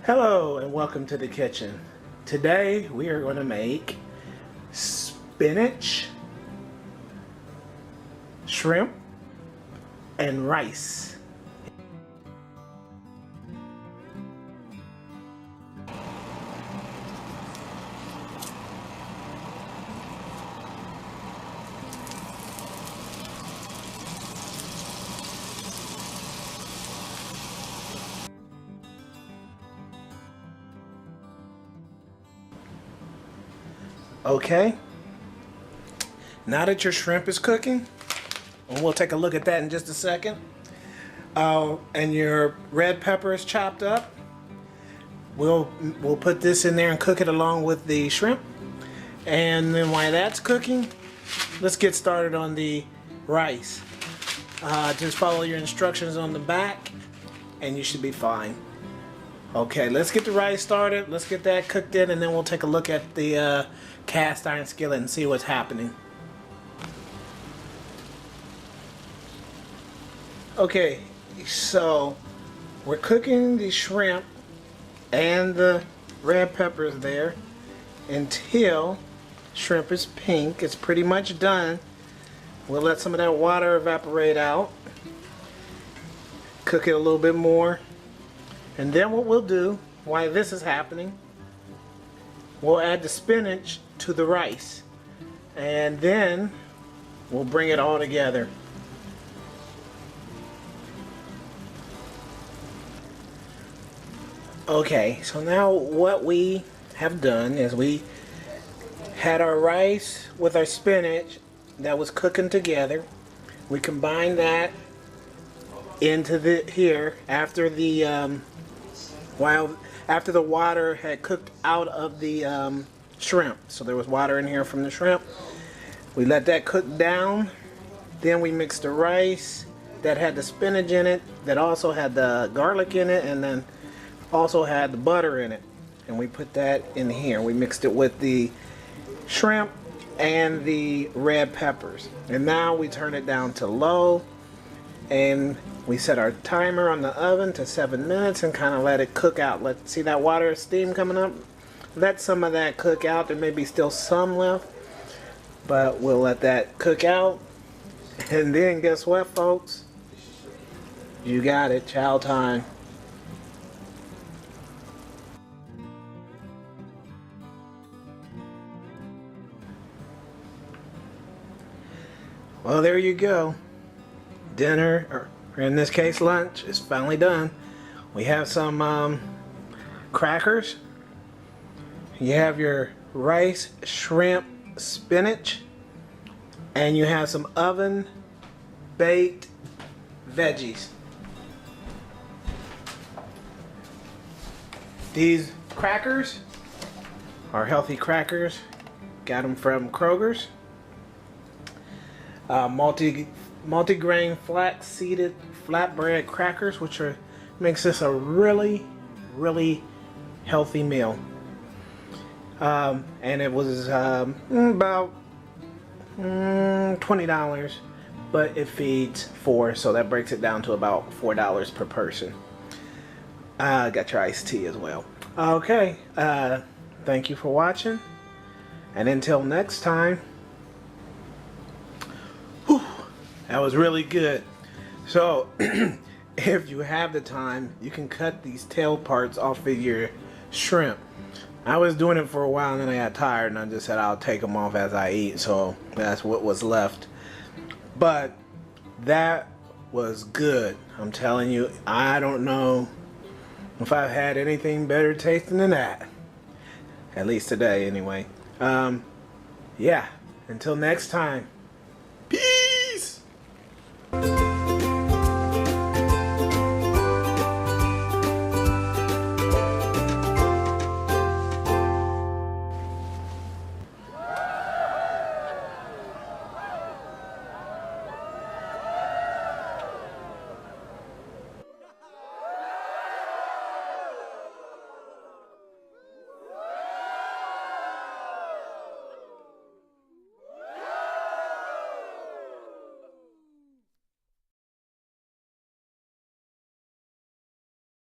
Hello and welcome to the kitchen. Today we are going to make spinach, shrimp, and rice. Okay, now that your shrimp is cooking, and we'll take a look at that in just a second, and your red pepper is chopped up, we'll put this in there and cook it along with the shrimp. And then while that's cooking, let's get started on the rice. Just follow your instructions on the back and you should be fine. Okay, let's get the rice started. Let's get that cooked in, and then we'll take a look at the cast iron skillet and see what's happening. Okay, so we're cooking the shrimp and the red peppers there until shrimp is pink. It's pretty much done. We'll let some of that water evaporate out. Cook it a little bit more. And then what we'll do, while this is happening, we'll add the spinach to the rice. And then we'll bring it all together. Okay, so now what we have done is we had our rice with our spinach that was cooking together. We combined that into the here after the after the water had cooked out of the shrimp. So there was water in here from the shrimp. We let that cook down. Then we mixed the rice that had the spinach in it, that also had the garlic in it, and then also had the butter in it. And we put that in here. We mixed it with the shrimp and the red peppers. And now we turn it down to low, and we set our timer on the oven to 7 minutes and kind of let it cook out. Let's see that water steam coming up. Let some of that cook out. There may be still some left, but we'll let that cook out. And then guess what, folks? You got it, chow time. Well, there you go. Dinner, or in this case lunch, is finally done. We have some crackers. You have your rice, shrimp, spinach, and you have some oven baked veggies. These crackers are healthy crackers. Got them from Kroger's. Multi-grain flax-seeded flatbread crackers, which makes this a really healthy meal. And it was about $20, but it feeds 4, so that breaks it down to about $4 per person. Got your iced tea as well. Okay, thank you for watching, and until next time. That was really good. So if you have the time, you can cut these tail parts off of your shrimp. I was doing it for a while and then I got tired and I just said I'll take them off as I eat, so that's what was left. But that was good. I'm telling you, I don't know if I've had anything better tasting than that. At least today anyway. Yeah, until next time.